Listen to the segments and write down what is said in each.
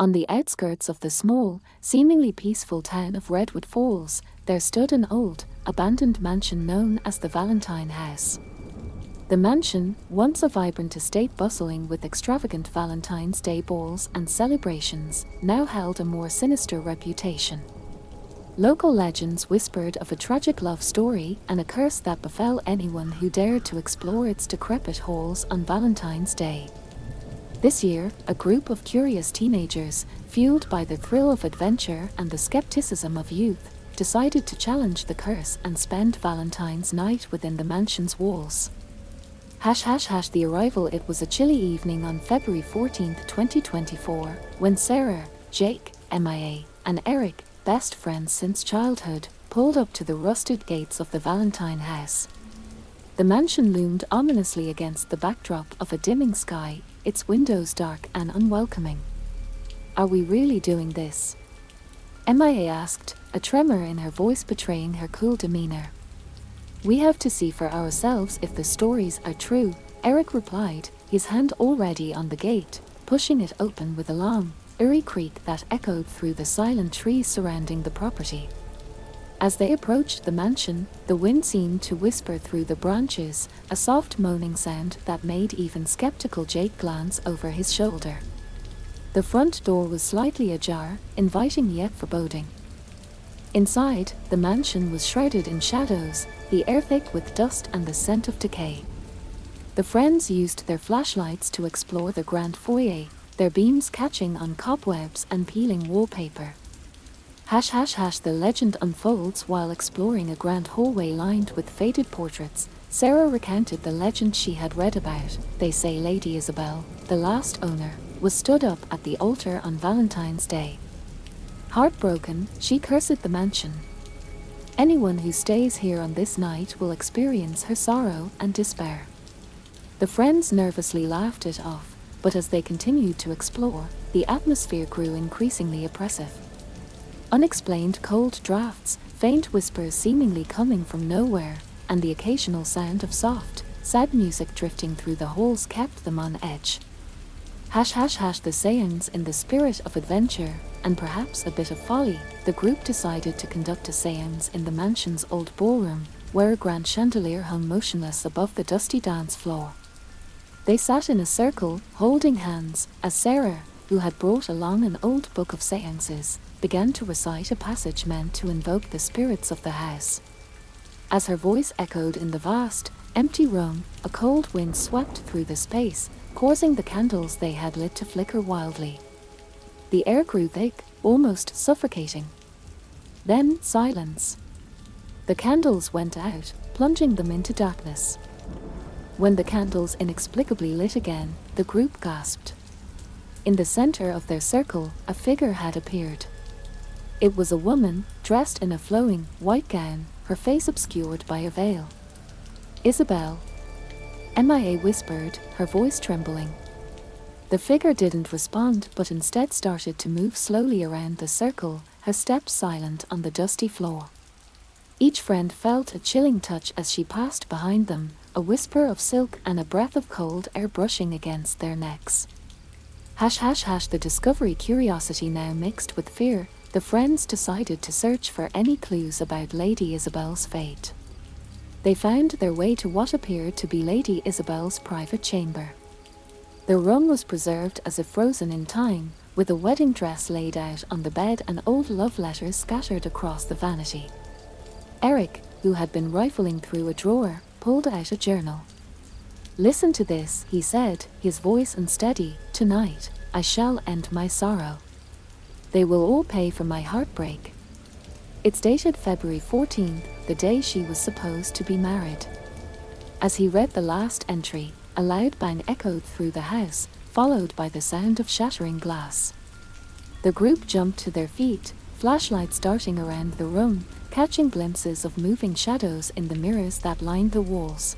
On the outskirts of the small, seemingly peaceful town of Redwood Falls, there stood an old, abandoned mansion known as the Valentine House. The mansion, once a vibrant estate bustling with extravagant Valentine's Day balls and celebrations, now held a more sinister reputation. Local legends whispered of a tragic love story and a curse that befell anyone who dared to explore its decrepit halls on Valentine's Day. This year, a group of curious teenagers, fueled by the thrill of adventure and the skepticism of youth, decided to challenge the curse and spend Valentine's night within the mansion's walls. The arrival. It was a chilly evening on February 14, 2024, when Sarah, Jake, MIA, and Eric, best friends since childhood, pulled up to the rusted gates of the Valentine house. The mansion loomed ominously against the backdrop of a dimming sky, its windows dark and unwelcoming. "Are we really doing this?" MIA asked, a tremor in her voice betraying her cool demeanor. "We have to see for ourselves if the stories are true," Eric replied, his hand already on the gate, pushing it open with a long, eerie creak that echoed through the silent trees surrounding the property. As they approached the mansion, the wind seemed to whisper through the branches, a soft moaning sound that made even skeptical Jake glance over his shoulder. The front door was slightly ajar, inviting yet foreboding. Inside, the mansion was shrouded in shadows, the air thick with dust and the scent of decay. The friends used their flashlights to explore the grand foyer, their beams catching on cobwebs and peeling wallpaper. The legend unfolds while exploring a grand hallway lined with faded portraits. Sarah recounted the legend she had read about. They say Lady Isabel, the last owner, was stood up at the altar on Valentine's Day. Heartbroken, she cursed the mansion. "Anyone who stays here on this night will experience her sorrow and despair." The friends nervously laughed it off, but as they continued to explore, the atmosphere grew increasingly oppressive. Unexplained cold drafts, faint whispers seemingly coming from nowhere, and the occasional sound of soft, sad music drifting through the halls kept them on edge. The seance. In the spirit of adventure, and perhaps a bit of folly, the group decided to conduct a seance in the mansion's old ballroom, where a grand chandelier hung motionless above the dusty dance floor. They sat in a circle, holding hands, as Sarah, who had brought along an old book of seances, began to recite a passage meant to invoke the spirits of the house. As her voice echoed in the vast, empty room, a cold wind swept through the space, causing the candles they had lit to flicker wildly. The air grew thick, almost suffocating. Then silence. The candles went out, plunging them into darkness. When the candles inexplicably lit again, the group gasped. In the center of their circle, a figure had appeared. It was a woman, dressed in a flowing, white gown, her face obscured by a veil. "Isabel," MIA whispered, her voice trembling. The figure didn't respond but instead started to move slowly around the circle, her steps silent on the dusty floor. Each friend felt a chilling touch as she passed behind them, a whisper of silk and a breath of cold air brushing against their necks. The discovery. Curiosity now mixed with fear, the friends decided to search for any clues about Lady Isabel's fate. They found their way to what appeared to be Lady Isabel's private chamber. The room was preserved as if frozen in time, with a wedding dress laid out on the bed and old love letters scattered across the vanity. Eric, who had been rifling through a drawer, pulled out a journal. "Listen to this," he said, his voice unsteady. "Tonight, I shall end my sorrow. They will all pay for my heartbreak." It's dated February 14th, the day she was supposed to be married. As he read the last entry, a loud bang echoed through the house, followed by the sound of shattering glass. The group jumped to their feet, flashlights darting around the room, catching glimpses of moving shadows in the mirrors that lined the walls.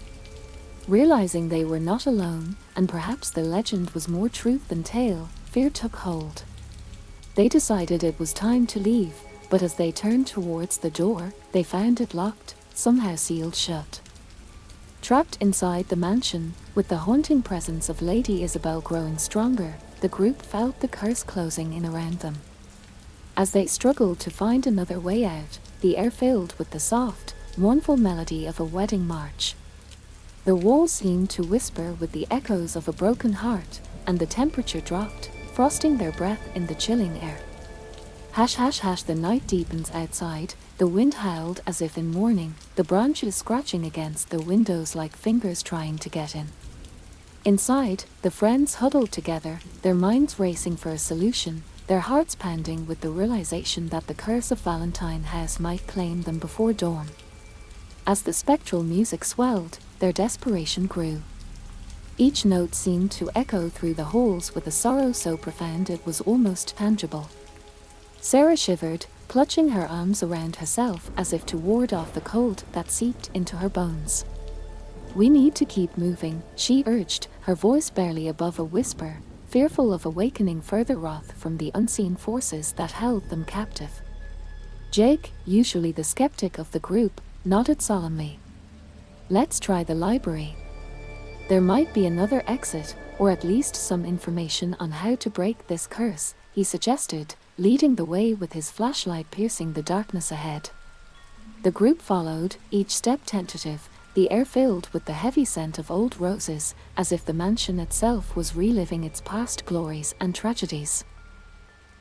Realizing they were not alone, and perhaps the legend was more truth than tale, fear took hold. They decided it was time to leave, but as they turned towards the door, they found it locked, somehow sealed shut. Trapped inside the mansion, with the haunting presence of Lady Isabel growing stronger, the group felt the curse closing in around them. As they struggled to find another way out, the air filled with the soft, mournful melody of a wedding march. The walls seemed to whisper with the echoes of a broken heart, and the temperature dropped, frosting their breath in the chilling air. Hash hash hash, the night deepens outside, the wind howled as if in mourning, the branches scratching against the windows like fingers trying to get in. Inside, the friends huddled together, their minds racing for a solution, their hearts pounding with the realization that the curse of Valentine House might claim them before dawn. As the spectral music swelled, their desperation grew. Each note seemed to echo through the halls with a sorrow so profound it was almost tangible. Sarah shivered, clutching her arms around herself as if to ward off the cold that seeped into her bones. "We need to keep moving," she urged, her voice barely above a whisper, fearful of awakening further wrath from the unseen forces that held them captive. Jake, usually the skeptic of the group, nodded solemnly. "Let's try the library. There might be another exit, or at least some information on how to break this curse," he suggested, leading the way with his flashlight piercing the darkness ahead. The group followed, each step tentative, the air filled with the heavy scent of old roses, as if the mansion itself was reliving its past glories and tragedies.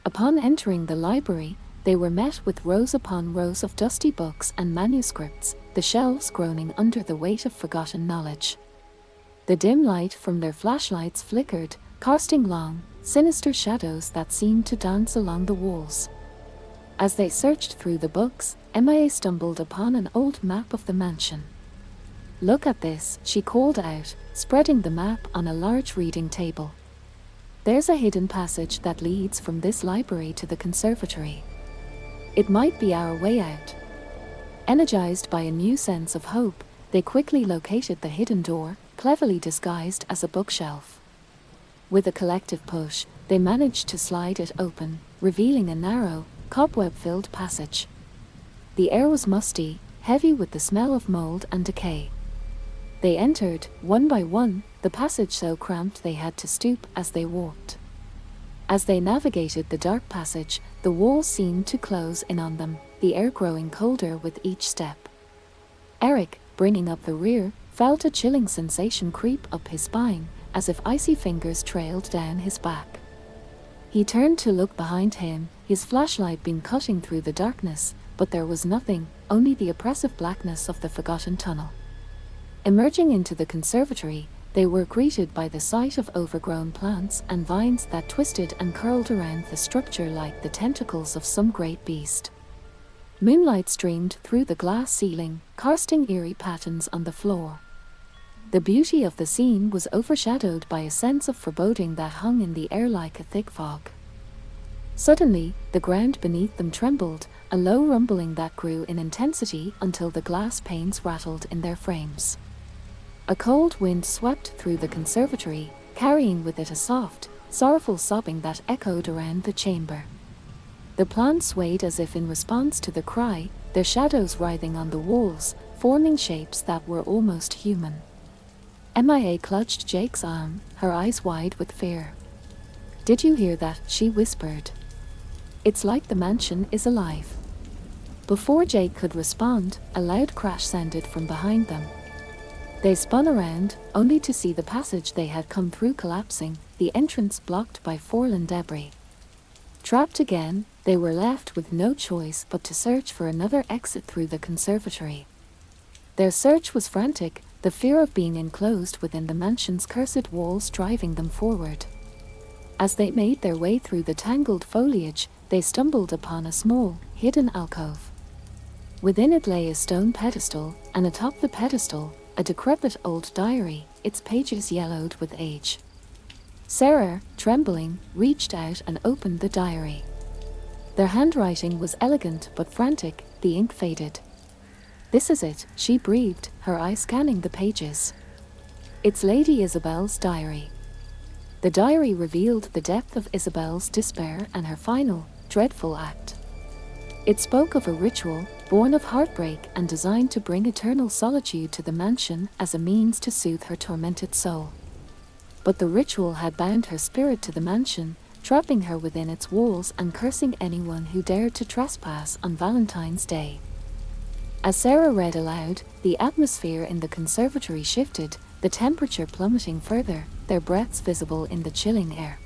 Upon entering the library, they were met with rows upon rows of dusty books and manuscripts, the shelves groaning under the weight of forgotten knowledge. The dim light from their flashlights flickered, casting long, sinister shadows that seemed to dance along the walls. As they searched through the books, Emma stumbled upon an old map of the mansion. "Look at this," she called out, spreading the map on a large reading table. "There's a hidden passage that leads from this library to the conservatory. It might be our way out." Energized by a new sense of hope, they quickly located the hidden door, cleverly disguised as a bookshelf. With a collective push, they managed to slide it open, revealing a narrow, cobweb-filled passage. The air was musty, heavy with the smell of mold and decay. They entered, one by one, the passage so cramped they had to stoop as they walked. As they navigated the dark passage, the walls seemed to close in on them, the air growing colder with each step. Eric, bringing up the rear, felt a chilling sensation creep up his spine, as if icy fingers trailed down his back. He turned to look behind him, his flashlight beam cutting through the darkness, but there was nothing, only the oppressive blackness of the forgotten tunnel. Emerging into the conservatory, they were greeted by the sight of overgrown plants and vines that twisted and curled around the structure like the tentacles of some great beast. Moonlight streamed through the glass ceiling, casting eerie patterns on the floor. The beauty of the scene was overshadowed by a sense of foreboding that hung in the air like a thick fog. Suddenly, the ground beneath them trembled, a low rumbling that grew in intensity until the glass panes rattled in their frames. A cold wind swept through the conservatory, carrying with it a soft, sorrowful sobbing that echoed around the chamber. The plants swayed as if in response to the cry, their shadows writhing on the walls, forming shapes that were almost human. Mia clutched Jake's arm, her eyes wide with fear. "Did you hear that?" she whispered. "It's like the mansion is alive." Before Jake could respond, a loud crash sounded from behind them. They spun around, only to see the passage they had come through collapsing, the entrance blocked by fallen debris. Trapped again, they were left with no choice but to search for another exit through the conservatory. Their search was frantic, the fear of being enclosed within the mansion's cursed walls driving them forward. As they made their way through the tangled foliage, they stumbled upon a small, hidden alcove. Within it lay a stone pedestal, and atop the pedestal, a decrepit old diary, its pages yellowed with age. Sarah, trembling, reached out and opened the diary. Their handwriting was elegant but frantic, the ink faded. "This is it," she breathed, her eyes scanning the pages. "It's Lady Isabel's diary." The diary revealed the depth of Isabel's despair and her final, dreadful act. It spoke of a ritual, born of heartbreak and designed to bring eternal solitude to the mansion as a means to soothe her tormented soul. But the ritual had bound her spirit to the mansion, trapping her within its walls and cursing anyone who dared to trespass on Valentine's Day. As Sarah read aloud, the atmosphere in the conservatory shifted, the temperature plummeting further, their breaths visible in the chilling air.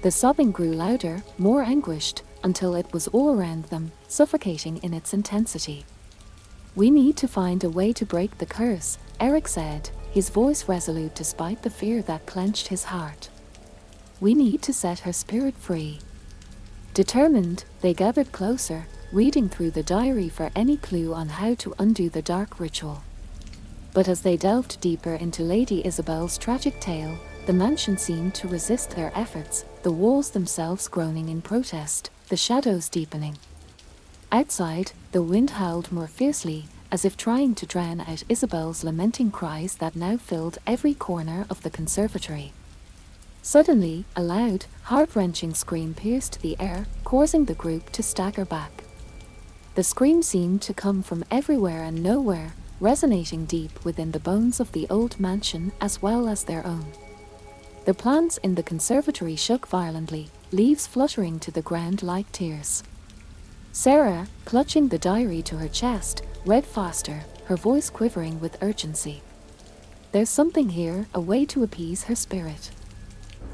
The sobbing grew louder, more anguished, until it was all around them, suffocating in its intensity. "We need to find a way to break the curse," Eric said, his voice resolute despite the fear that clenched his heart. "We need to set her spirit free." Determined, they gathered closer, reading through the diary for any clue on how to undo the dark ritual. But as they delved deeper into Lady Isabel's tragic tale, the mansion seemed to resist their efforts, the walls themselves groaning in protest, the shadows deepening. Outside, the wind howled more fiercely, as if trying to drown out Isabel's lamenting cries that now filled every corner of the conservatory. Suddenly, a loud, heart-wrenching scream pierced the air, causing the group to stagger back. The scream seemed to come from everywhere and nowhere, resonating deep within the bones of the old mansion as well as their own. The plants in the conservatory shook violently, leaves fluttering to the ground like tears. Sarah, clutching the diary to her chest, read faster, her voice quivering with urgency. "There's something here, a way to appease her spirit.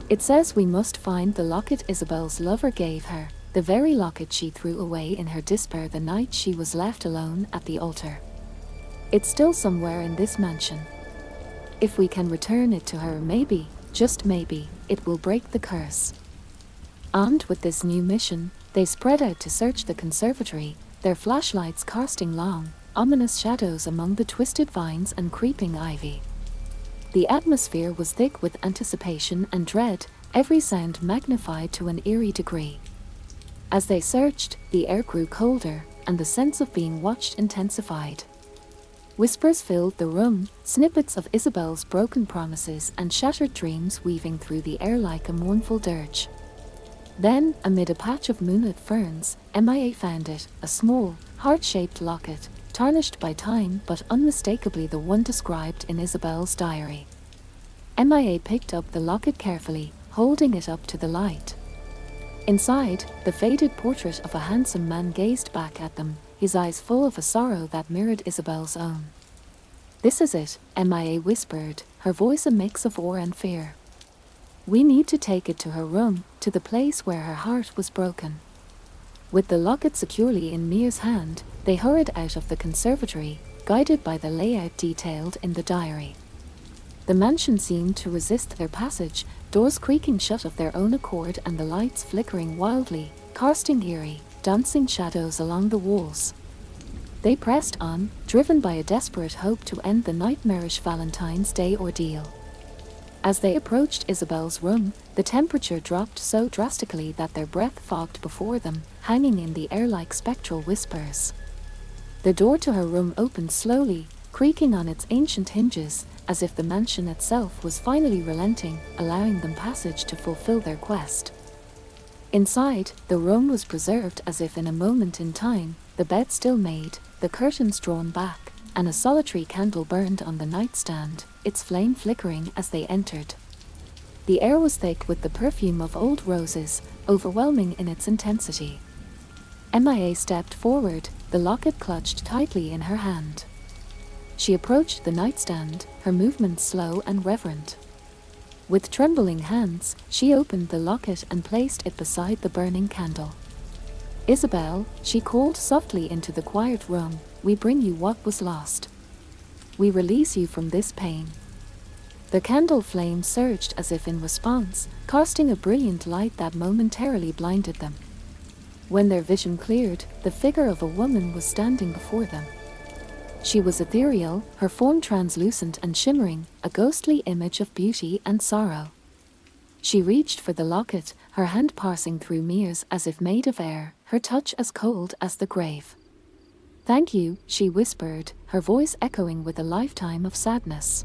It says we must find the locket Isabel's lover gave her, the very locket she threw away in her despair the night she was left alone at the altar. It's still somewhere in this mansion. If we can return it to her, maybe, just maybe, it will break the curse." Armed with this new mission, they spread out to search the conservatory, their flashlights casting long, ominous shadows among the twisted vines and creeping ivy. The atmosphere was thick with anticipation and dread, every sound magnified to an eerie degree. As they searched, the air grew colder, and the sense of being watched intensified. Whispers filled the room, snippets of Isabel's broken promises and shattered dreams weaving through the air like a mournful dirge. Then, amid a patch of moonlit ferns, MIA found it, a small, heart-shaped locket, tarnished by time but unmistakably the one described in Isabel's diary. MIA picked up the locket carefully, holding it up to the light. Inside, the faded portrait of a handsome man gazed back at them, his eyes full of a sorrow that mirrored Isabel's own. "This is it," MIA whispered, her voice a mix of awe and fear. "We need to take it to her room, to the place where her heart was broken." With the locket securely in Mia's hand, they hurried out of the conservatory, guided by the layout detailed in the diary. The mansion seemed to resist their passage, doors creaking shut of their own accord and the lights flickering wildly, casting eerie, dancing shadows along the walls. They pressed on, driven by a desperate hope to end the nightmarish Valentine's Day ordeal. As they approached Isabel's room, the temperature dropped so drastically that their breath fogged before them, hanging in the air like spectral whispers. The door to her room opened slowly, creaking on its ancient hinges, as if the mansion itself was finally relenting, allowing them passage to fulfill their quest. Inside, the room was preserved as if in a moment in time, the bed still made, the curtains drawn back, and a solitary candle burned on the nightstand, its flame flickering as they entered. The air was thick with the perfume of old roses, overwhelming in its intensity. MIA stepped forward, the locket clutched tightly in her hand. She approached the nightstand, her movements slow and reverent. With trembling hands, she opened the locket and placed it beside the burning candle. "Isabel," she called softly into the quiet room, "we bring you what was lost. We release you from this pain." The candle flame surged as if in response, casting a brilliant light that momentarily blinded them. When their vision cleared, the figure of a woman was standing before them. She was ethereal, her form translucent and shimmering, a ghostly image of beauty and sorrow. She reached for the locket, her hand passing through Mia's as if made of air, her touch as cold as the grave. "Thank you," she whispered, her voice echoing with a lifetime of sadness.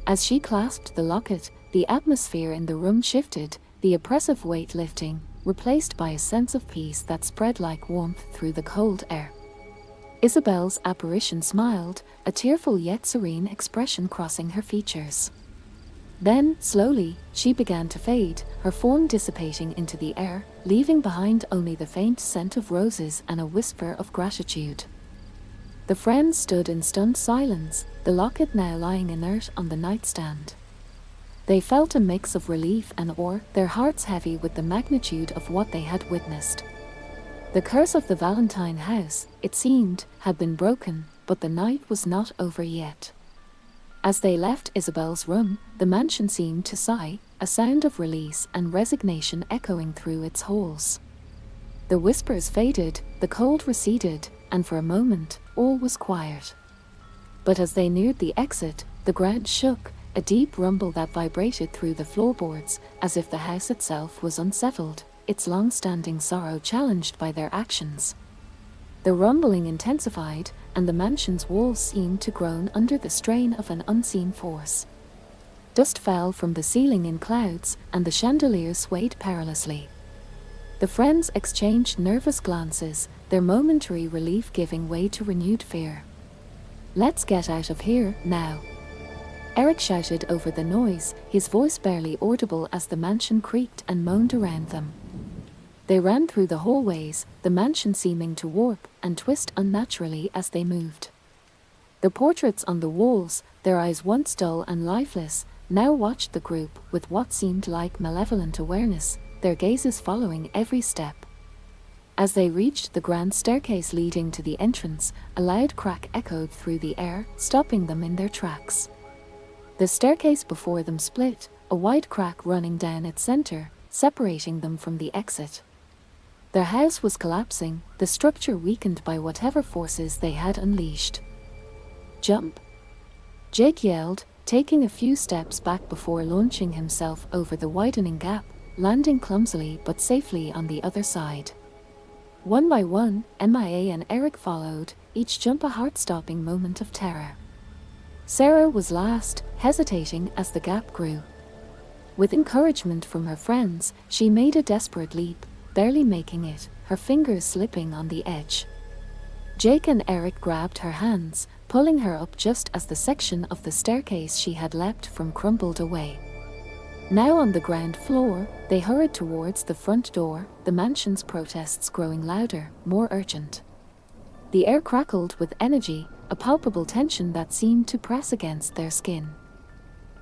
As she clasped the locket, the atmosphere in the room shifted, the oppressive weight lifting, replaced by a sense of peace that spread like warmth through the cold air. Isabel's apparition smiled, a tearful yet serene expression crossing her features. Then, slowly, she began to fade, her form dissipating into the air, leaving behind only the faint scent of roses and a whisper of gratitude. The friends stood in stunned silence, the locket now lying inert on the nightstand. They felt a mix of relief and awe, their hearts heavy with the magnitude of what they had witnessed. The curse of the Valentine house, it seemed, had been broken, but the night was not over yet. As they left Isabel's room, the mansion seemed to sigh, a sound of release and resignation echoing through its halls. The whispers faded, the cold receded, and for a moment, all was quiet. But as they neared the exit, the ground shook, a deep rumble that vibrated through the floorboards, as if the house itself was unsettled, its long-standing sorrow challenged by their actions. The rumbling intensified, and the mansion's walls seemed to groan under the strain of an unseen force. Dust fell from the ceiling in clouds, and the chandelier swayed perilously. The friends exchanged nervous glances, their momentary relief giving way to renewed fear. "Let's get out of here, now," Eric shouted over the noise, his voice barely audible as the mansion creaked and moaned around them. They ran through the hallways, the mansion seeming to warp and twist unnaturally as they moved. The portraits on the walls, their eyes once dull and lifeless, now watched the group with what seemed like malevolent awareness, their gazes following every step. As they reached the grand staircase leading to the entrance, a loud crack echoed through the air, stopping them in their tracks. The staircase before them split, a wide crack running down its center, separating them from the exit. Their house was collapsing, the structure weakened by whatever forces they had unleashed. "Jump!" Jake yelled, taking a few steps back before launching himself over the widening gap, landing clumsily but safely on the other side. One by one, MIA and Eric followed, each jump a heart-stopping moment of terror. Sarah was last, hesitating as the gap grew. With encouragement from her friends, she made a desperate leap, barely making it, her fingers slipping on the edge. Jake and Eric grabbed her hands, pulling her up just as the section of the staircase she had leapt from crumbled away. Now on the ground floor, they hurried towards the front door, the mansion's protests growing louder, more urgent. The air crackled with energy, a palpable tension that seemed to press against their skin.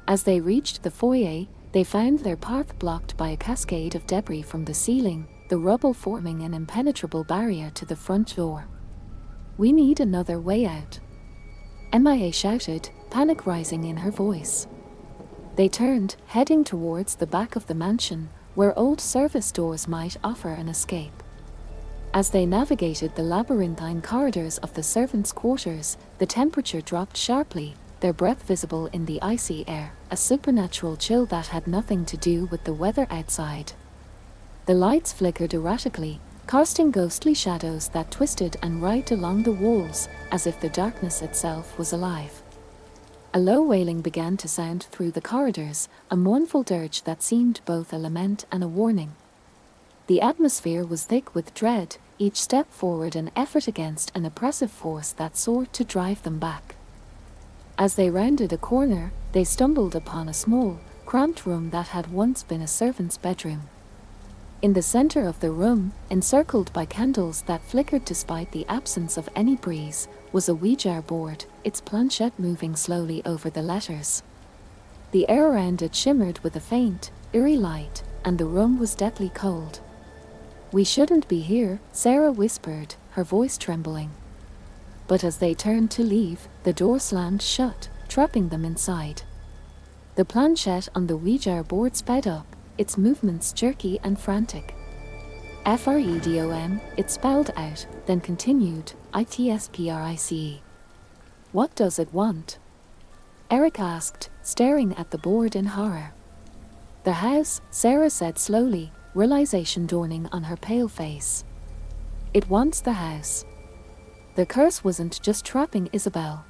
As they reached the foyer, they found their path blocked by a cascade of debris from the ceiling, the rubble forming an impenetrable barrier to the front door. "We need another way out," MIA shouted, panic rising in her voice. They turned, heading towards the back of the mansion, where old service doors might offer an escape. As they navigated the labyrinthine corridors of the servants' quarters, the temperature dropped sharply, their breath visible in the icy air, a supernatural chill that had nothing to do with the weather outside. The lights flickered erratically, casting ghostly shadows that twisted and writhed along the walls, as if the darkness itself was alive. A low wailing began to sound through the corridors, a mournful dirge that seemed both a lament and a warning. The atmosphere was thick with dread, each step forward an effort against an oppressive force that sought to drive them back. As they rounded a corner, they stumbled upon a small, cramped room that had once been a servant's bedroom. In the center of the room, encircled by candles that flickered despite the absence of any breeze, was a Ouija board, its planchette moving slowly over the letters. The air around it shimmered with a faint, eerie light, and the room was deathly cold. "We shouldn't be here," Sarah whispered, her voice trembling. But as they turned to leave, the door slammed shut, trapping them inside. The planchette on the Ouija board sped up, its movements jerky and frantic. "FREDOM," it spelled out, then continued, "ITSPRICE. What does it want?" Eric asked, staring at the board in horror. "The house," Sarah said slowly, realization dawning on her pale face. "It wants the house." The curse wasn't just trapping Isabel.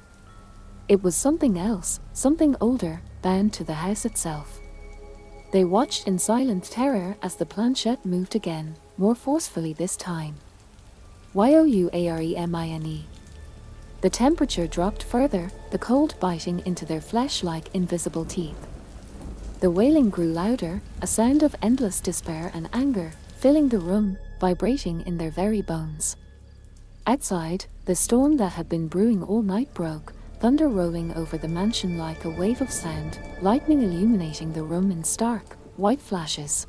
It was something else, something older, bound to the house itself. They watched in silent terror as the planchette moved again, more forcefully this time. "YOUAREMINE." The temperature dropped further, the cold biting into their flesh like invisible teeth. The wailing grew louder, a sound of endless despair and anger, filling the room, vibrating in their very bones. Outside, the storm that had been brewing all night broke, thunder rolling over the mansion like a wave of sound, lightning illuminating the room in stark, white flashes.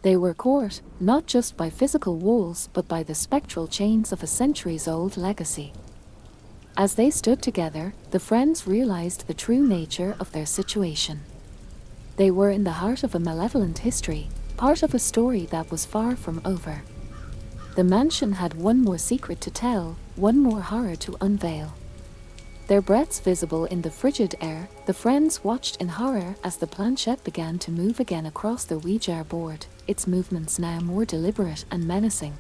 They were caught, not just by physical walls but by the spectral chains of a centuries-old legacy. As they stood together, the friends realized the true nature of their situation. They were in the heart of a malevolent history, part of a story that was far from over. The mansion had one more secret to tell, one more horror to unveil. Their breaths visible in the frigid air, the friends watched in horror as the planchette began to move again across the Ouija board, its movements now more deliberate and menacing.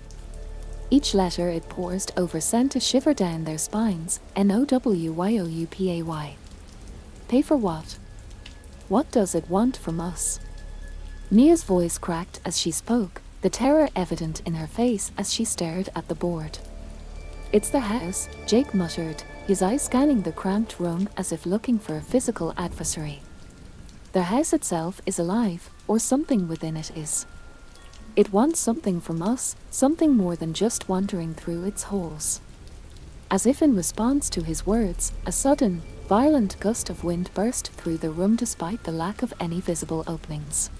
Each letter it paused over sent a shiver down their spines. NOWYOUPAY. Pay for what? What does it want from us? Mia's voice cracked as she spoke, the terror evident in her face as she stared at the board. It's the house, Jake muttered, his eyes scanning the cramped room as if looking for a physical adversary. The house itself is alive, or something within it is. It wants something from us, something more than just wandering through its halls. As if in response to his words, a sudden, violent gust of wind burst through the room despite the lack of any visible openings.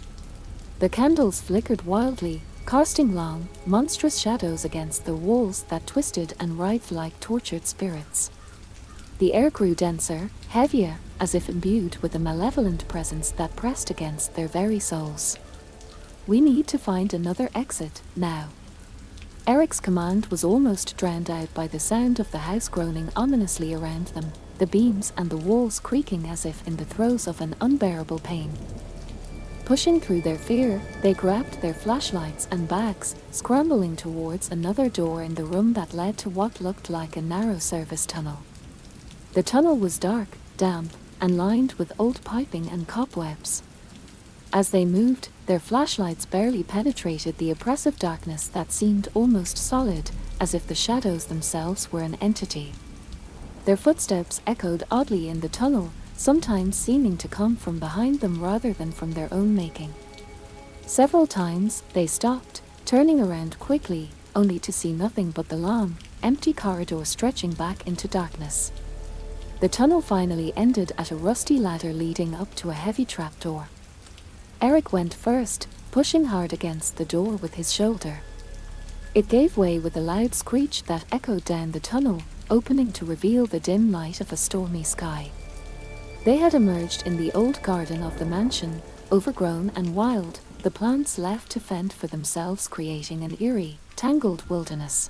The candles flickered wildly, casting long, monstrous shadows against the walls that twisted and writhed like tortured spirits. The air grew denser, heavier, as if imbued with a malevolent presence that pressed against their very souls. We need to find another exit, now. Eric's command was almost drowned out by the sound of the house groaning ominously around them, the beams and the walls creaking as if in the throes of an unbearable pain. Pushing through their fear, they grabbed their flashlights and bags, scrambling towards another door in the room that led to what looked like a narrow service tunnel. The tunnel was dark, damp, and lined with old piping and cobwebs. As they moved, their flashlights barely penetrated the oppressive darkness that seemed almost solid, as if the shadows themselves were an entity. Their footsteps echoed oddly in the tunnel, sometimes seeming to come from behind them rather than from their own making. Several times, they stopped, turning around quickly, only to see nothing but the long, empty corridor stretching back into darkness. The tunnel finally ended at a rusty ladder leading up to a heavy trapdoor. Eric went first, pushing hard against the door with his shoulder. It gave way with a loud screech that echoed down the tunnel, opening to reveal the dim light of a stormy sky. They had emerged in the old garden of the mansion, overgrown and wild, the plants left to fend for themselves, creating an eerie, tangled wilderness.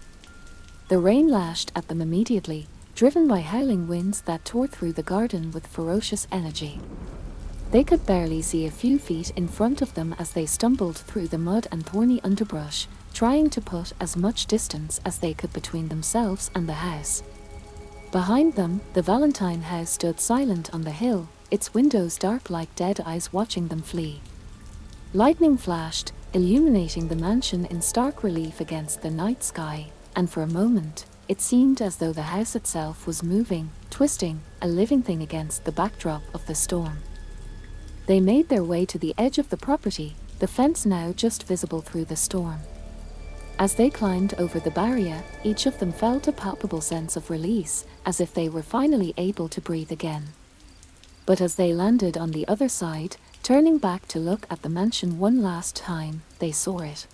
The rain lashed at them immediately, driven by howling winds that tore through the garden with ferocious energy. They could barely see a few feet in front of them as they stumbled through the mud and thorny underbrush, trying to put as much distance as they could between themselves and the house. Behind them, the Valentine house stood silent on the hill, its windows dark like dead eyes watching them flee. Lightning flashed, illuminating the mansion in stark relief against the night sky, and for a moment, it seemed as though the house itself was moving, twisting, a living thing against the backdrop of the storm. They made their way to the edge of the property, the fence now just visible through the storm. As they climbed over the barrier, each of them felt a palpable sense of release, as if they were finally able to breathe again. But as they landed on the other side, turning back to look at the mansion one last time, they saw it.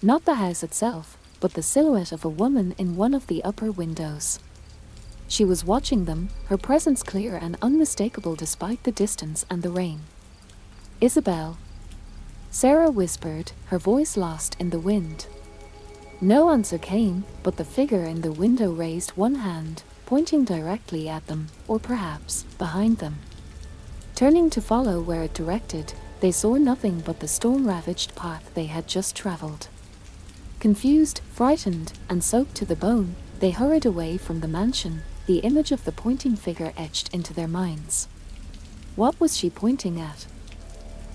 Not the house itself, but the silhouette of a woman in one of the upper windows. She was watching them, her presence clear and unmistakable despite the distance and the rain. "Isabel," Sarah whispered, her voice lost in the wind. No answer came, but the figure in the window raised one hand, pointing directly at them, or perhaps behind them. Turning to follow where it directed, they saw nothing but the storm-ravaged path they had just traveled. Confused, frightened, and soaked to the bone, they hurried away from the mansion, the image of the pointing figure etched into their minds. What was she pointing at?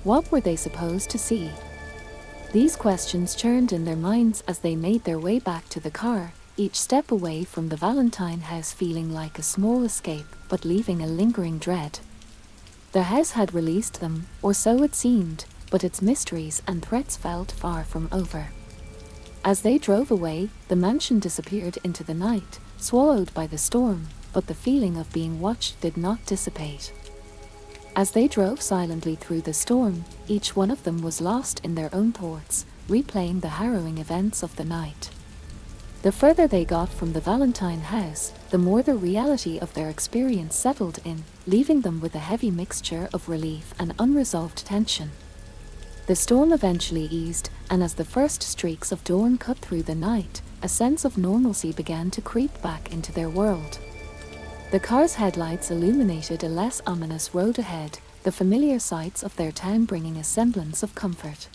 What were they supposed to see? These questions churned in their minds as they made their way back to the car, each step away from the Valentine house feeling like a small escape, but leaving a lingering dread. The house had released them, or so it seemed, but its mysteries and threats felt far from over. As they drove away, the mansion disappeared into the night, swallowed by the storm, but the feeling of being watched did not dissipate. As they drove silently through the storm, each one of them was lost in their own thoughts, replaying the harrowing events of the night. The further they got from the Valentine house, the more the reality of their experience settled in, leaving them with a heavy mixture of relief and unresolved tension. The storm eventually eased, and as the first streaks of dawn cut through the night, a sense of normalcy began to creep back into their world. The car's headlights illuminated a less ominous road ahead, the familiar sights of their town bringing a semblance of comfort.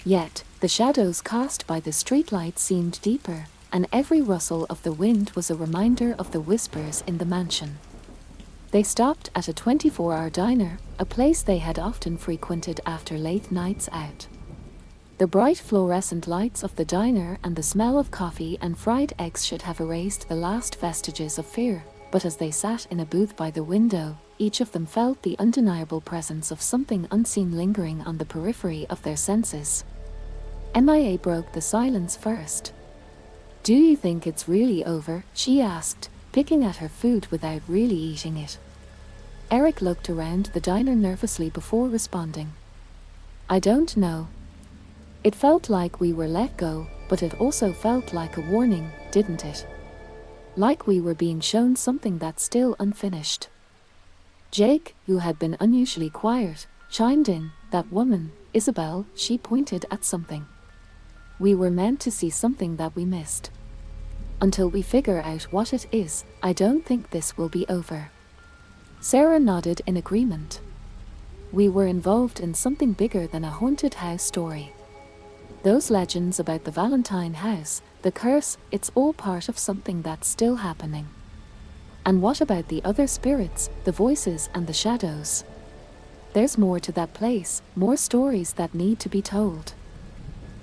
Yet, the shadows cast by the streetlights seemed deeper, and every rustle of the wind was a reminder of the whispers in the mansion. They stopped at a 24-hour diner, a place they had often frequented after late nights out. The bright fluorescent lights of the diner and the smell of coffee and fried eggs should have erased the last vestiges of fear, but as they sat in a booth by the window, each of them felt the undeniable presence of something unseen lingering on the periphery of their senses. MIA broke the silence first. "Do you think it's really over?" she asked, picking at her food without really eating it. Eric looked around the diner nervously before responding. "I don't know. It felt like we were let go, but it also felt like a warning, didn't it? Like we were being shown something that's still unfinished." Jake, who had been unusually quiet, chimed in. "That woman, Isabel," she pointed at something. "We were meant to see something that we missed. Until we figure out what it is, I don't think this will be over." Sarah nodded in agreement. "We were involved in something bigger than a haunted house story. Those legends about the Valentine house, the curse, it's all part of something that's still happening." "And what about the other spirits, the voices and the shadows?" "There's more to that place, more stories that need to be told."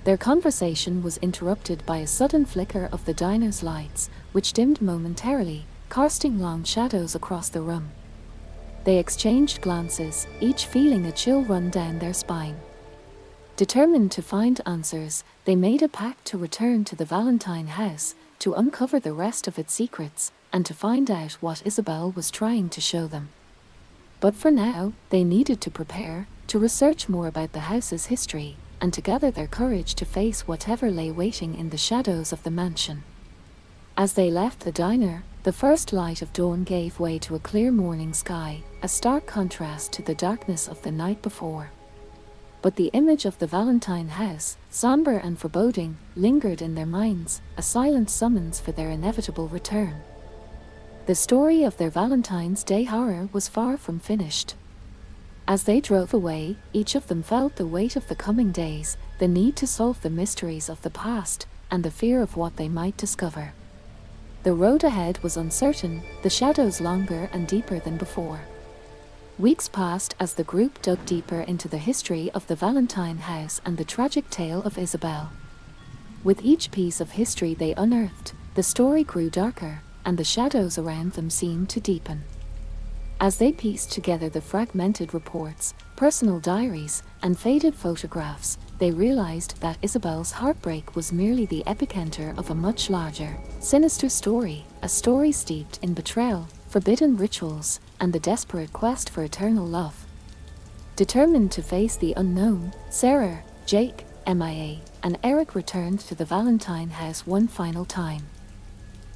Their conversation was interrupted by a sudden flicker of the diner's lights, which dimmed momentarily, casting long shadows across the room. They exchanged glances, each feeling a chill run down their spine. Determined to find answers, they made a pact to return to the Valentine house, to uncover the rest of its secrets, and to find out what Isabel was trying to show them. But for now, they needed to prepare, to research more about the house's history, and to gather their courage to face whatever lay waiting in the shadows of the mansion. As they left the diner, the first light of dawn gave way to a clear morning sky, a stark contrast to the darkness of the night before. But the image of the Valentine house, somber and foreboding, lingered in their minds, a silent summons for their inevitable return. The story of their Valentine's Day horror was far from finished. As they drove away, each of them felt the weight of the coming days, the need to solve the mysteries of the past, and the fear of what they might discover. The road ahead was uncertain, the shadows longer and deeper than before. Weeks passed as the group dug deeper into the history of the Valentine house and the tragic tale of Isabel. With each piece of history they unearthed, the story grew darker, and the shadows around them seemed to deepen. As they pieced together the fragmented reports, personal diaries, and faded photographs, they realized that Isabel's heartbreak was merely the epicenter of a much larger, sinister story, a story steeped in betrayal, forbidden rituals, and the desperate quest for eternal love. Determined to face the unknown, Sarah, Jake, MIA, and Eric returned to the Valentine house one final time.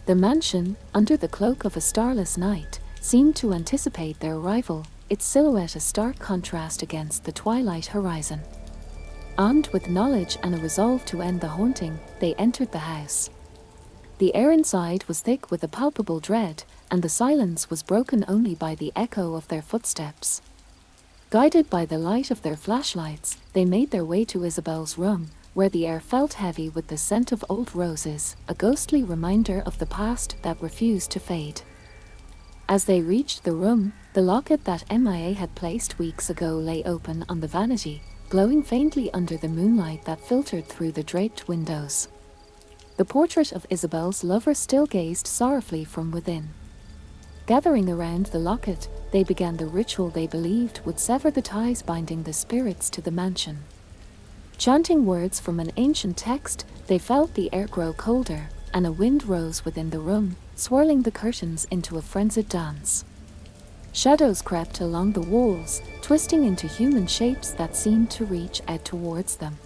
The mansion, under the cloak of a starless night, seemed to anticipate their arrival, its silhouette a stark contrast against the twilight horizon. Armed with knowledge and a resolve to end the haunting, they entered the house. The air inside was thick with a palpable dread, and the silence was broken only by the echo of their footsteps. Guided by the light of their flashlights, they made their way to Isabel's room, where the air felt heavy with the scent of old roses, a ghostly reminder of the past that refused to fade. As they reached the room, the locket that MIA had placed weeks ago lay open on the vanity, glowing faintly under the moonlight that filtered through the draped windows. The portrait of Isabel's lover still gazed sorrowfully from within. Gathering around the locket, they began the ritual they believed would sever the ties binding the spirits to the mansion. Chanting words from an ancient text, they felt the air grow colder, and a wind rose within the room, swirling the curtains into a frenzied dance. Shadows crept along the walls, twisting into human shapes that seemed to reach out towards them.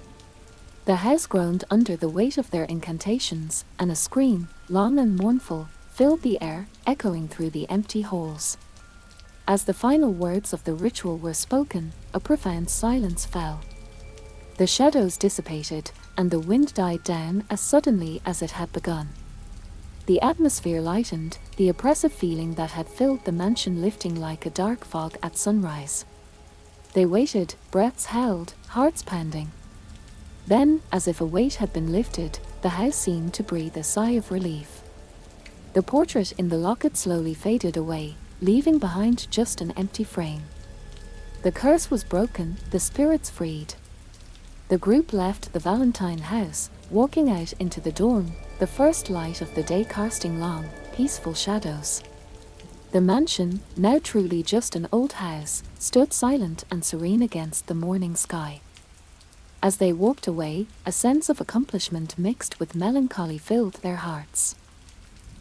The house groaned under the weight of their incantations, and a scream, long and mournful, filled the air, echoing through the empty halls. As the final words of the ritual were spoken, a profound silence fell. The shadows dissipated, and the wind died down as suddenly as it had begun. The atmosphere lightened, the oppressive feeling that had filled the mansion lifting like a dark fog at sunrise. They waited, breaths held, hearts pounding. Then, as if a weight had been lifted, the house seemed to breathe a sigh of relief. The portrait in the locket slowly faded away, leaving behind just an empty frame. The curse was broken, the spirits freed. The group left the Valentine house, walking out into the dawn, the first light of the day casting long, peaceful shadows. The mansion, now truly just an old house, stood silent and serene against the morning sky. As they walked away, a sense of accomplishment mixed with melancholy filled their hearts.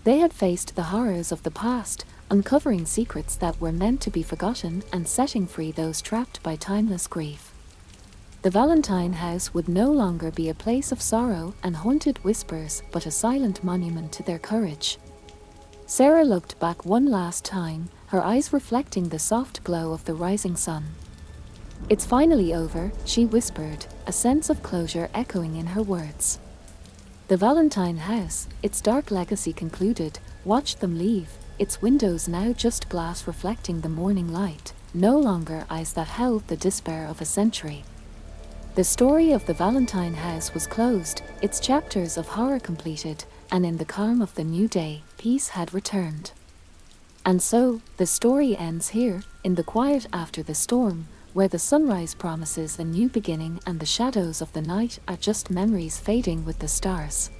They had faced the horrors of the past, uncovering secrets that were meant to be forgotten and setting free those trapped by timeless grief. The Valentine house would no longer be a place of sorrow and haunted whispers, but a silent monument to their courage. Sarah looked back one last time, her eyes reflecting the soft glow of the rising sun. "It's finally over," she whispered, a sense of closure echoing in her words. The Valentine house, its dark legacy concluded, watched them leave, its windows now just glass reflecting the morning light, no longer eyes that held the despair of a century. The story of the Valentine house was closed, its chapters of horror completed, and in the calm of the new day, peace had returned. And so, the story ends here, in the quiet after the storm, where the sunrise promises a new beginning and the shadows of the night are just memories fading with the stars.